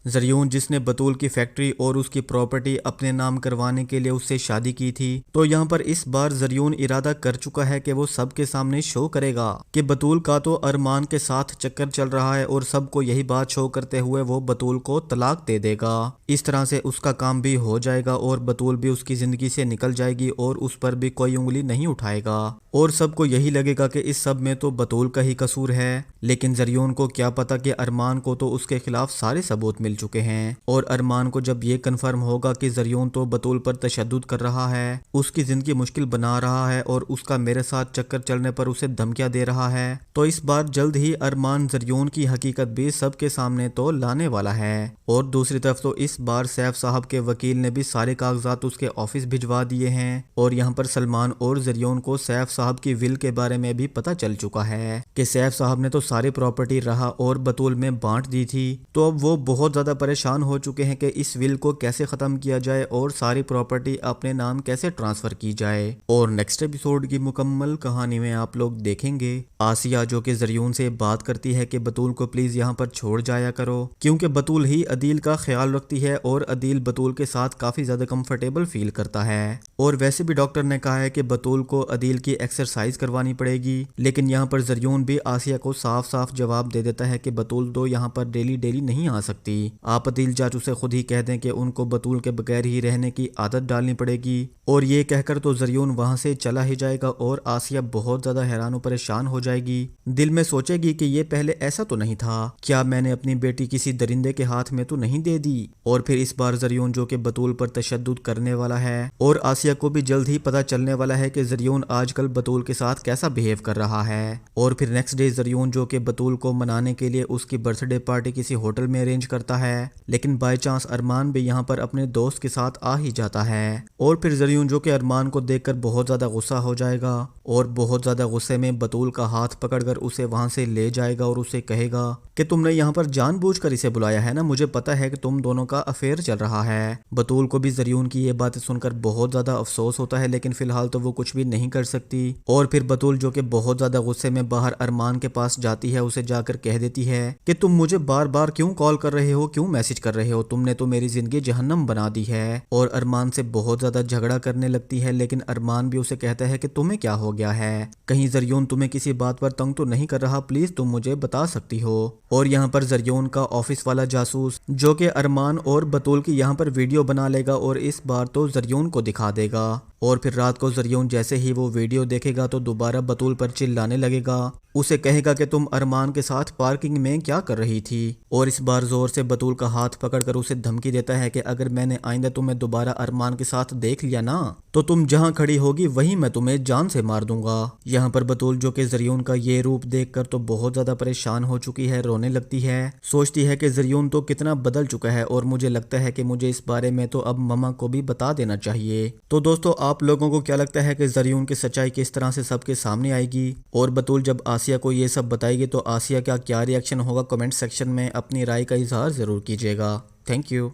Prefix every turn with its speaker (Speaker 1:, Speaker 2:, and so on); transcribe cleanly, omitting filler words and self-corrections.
Speaker 1: زریون جس نے بطول کی فیکٹری اور اس کی پراپرٹی اپنے نام کروانے کے لیے اس سے شادی کی تھی، تو یہاں پر اس بار زریون ارادہ کر چکا ہے کہ وہ سب کے سامنے شو کرے گا کہ بطول کا تو ارمان کے ساتھ چکر چل رہا ہے، اور سب کو یہی بات شو کرتے ہوئے وہ بطول کو طلاق دے دے گا۔ اس طرح سے اس کا کام بھی ہو جائے گا اور بطول بھی اس کی زندگی سے نکل جائے گی اور اس پر بھی کوئی انگلی نہیں اٹھائے گا، اور سب کو یہی لگے گا کہ اس سب میں تو بطول کا ہی قصور ہے۔ لیکن زریون کو کیا پتا کہ ارمان کو تو اس کے خلاف سارے ثبوت مل چکے ہیں، اور ارمان کو جب یہ کنفرم ہوگا کہ زریون تو بطول پر تشدد کر رہا ہے، اس کی زندگی مشکل بنا رہا ہے اور اس کا میرے ساتھ چکر چلنے پر اسے دھمکیاں دے رہا ہے، تو اس بار جلد ہی ارمان زریون کی حقیقت بھی سب کے سامنے تو لانے والا ہے۔ اور دوسری طرف تو اس بار سیف صاحب کے وکیل نے بھی سارے کاغذات اس کے آفس بھجوا دیے ہیں، اور یہاں پر سلمان اور زریون کو سیف صاحب کی ول کے بارے میں بھی پتہ چل چکا ہے کہ سیف صاحب نے تو ساری پراپرٹی رہا اور بطول میں بانٹ دی تھی، تو اب وہ بہت زیادہ پریشان ہو چکے ہیں کہ اس ول کو کیسے ختم کیا جائے اور ساری پراپرٹی اپنے نام کیسے ٹرانسفر کی جائے۔ اور نیکسٹ ایپیسوڈ کی مکمل کہانی میں آپ لوگ دیکھیں گے آسیہ جو کہ زریون سے بات کرتی ہے کہ بطول کو پلیز یہاں پر چھوڑ جایا کرو، کیونکہ بطول ہی عدیل کا خیال رکھتی ہے اور عدیل بطول کے ساتھ کافی زیادہ کمفرٹیبل فیل کرتا ہے، اور ویسے بھی ڈاکٹر نے کہا ہے کہ بطول کو عدیل کی ایکسرسائز کروانی پڑے گی۔ لیکن یہاں پر زریون بھی آسیہ کو صاف صاف جواب دے دیتا ہے کہ بطول تو یہاں پر ڈیلی نہیں آ سکتی، آپ عدیل چاچو سے خود ہی کہہ دیں کہ ان کو بطول کے بغیر ہی رہنے کی عادت ڈالنی پڑے گی، اور یہ کہہ کر تو زریون وہاں سے چلا ہی جائے گا، اور آسیہ بہت زیادہ حیران و پریشان ہو جائے گی، دل میں سوچے گی کہ یہ پہلے ایسا تو نہیں تھا، کیا میں نے اپنی بیٹی کسی درندے کے ہاتھ میں تو نہیں دے دی؟ اور پھر اس بار زریون جو کہ بطول پر تشدد کرنے والا ہے، اور آسیہ کو بھی جلد ہی پتہ چلنے والا ہے کہ زریون آج کل بطول کے ساتھ کیسا بہیو کر رہا ہے، اور پھر نیکسٹ ڈے زریون جو کہ بطول کو منانے کے لیے اس کی برتھ ڈے پارٹی کسی ہوٹل میں ارینج کرتا ہے، لیکن بائی چانس ارمان بھی یہاں پر اپنے دوست کے ساتھ آ ہی جاتا ہے، اور پھر زریون جو کہ ارمان کو دیکھ کر بہت زیادہ غصہ ہو جائے گا، اور بہت زیادہ غصے میں بطول کا ہاتھ پکڑ کر اسے وہاں سے لے جائے گا اور اسے کہے گا کہ تم نے یہاں پر جان بوجھ کر اسے بلایا ہے نا، مجھے پتا ہے کہ تم دونوں کا افیئر چل رہا ہے۔ بطول کو بھی زریون کی یہ باتیں سن کر بہت زیادہ افسوس ہوتا ہے، لیکن فی الحال تو وہ کچھ بھی نہیں کر سکتی، اور پھر بطول جو کہ بہت زیادہ غصے میں باہر ارمان کے پاس جاتی ہے، اسے جا کر کہہ دیتی ہے کہ تم مجھے بار بار کیوں کال کر رہے ہو، کیوں میسج کر رہے ہو، تم نے تو میری زندگی جہنم بنا دی ہے، اور ارمان سے بہت زیادہ جھگڑا کرنے لگتی ہے، لیکن ارمان بھی اسے کہتا ہے کہ تمہیں کیا ہو گیا ہے، کہیں زریون تمہیں کسی بات پر تنگ تو نہیں کر رہا، پلیز تم مجھے بتا سکتی ہو۔ اور یہاں پر زریون کا آفس والا جاسوس جو کہ ارمان اور بطول کی یہاں پر ویڈیو بنا لے گا اور اس بار تو زریون کو دکھا دے گا، اور پھر رات کو زریون جیسے ہی وہ ویڈیو دیکھے گا تو دوبارہ بطول پر چلانے لگے گا، اسے کہے گا کہ تم ارمان کے ساتھ پارکنگ میں کیا کر رہی تھی، اور اس بار زور سے بطول کا ہاتھ پکڑ کر اسے دھمکی دیتا ہے کہ اگر میں نے آئندہ تمہیں دوبارہ ارمان کے ساتھ دیکھ لیا نا تو تم جہاں کھڑی ہوگی وہیں میں تمہیں جان سے مار دوں گا۔ یہاں پر بطول جو کہ زریون کا یہ روپ دیکھ کر تو بہت زیادہ پریشان ہو چکی ہے، رونے لگتی ہے، سوچتی ہے کہ زریون تو کتنا بدل چکا ہے، اور مجھے لگتا ہے کہ مجھے اس بارے میں تو اب مما کو بھی بتا دینا چاہیے۔ تو دوستو آپ لوگوں کو کیا لگتا ہے کہ زریون کی سچائی کس طرح سے سب کے سامنے آئے گی، اور بطول جب آسیہ کو یہ سب بتائے گی تو آسیہ کا کیا ری ایکشن ہوگا؟ کمنٹ سیکشن میں اپنی رائے کا اظہار ضرور کیجیے گا۔ Thank you.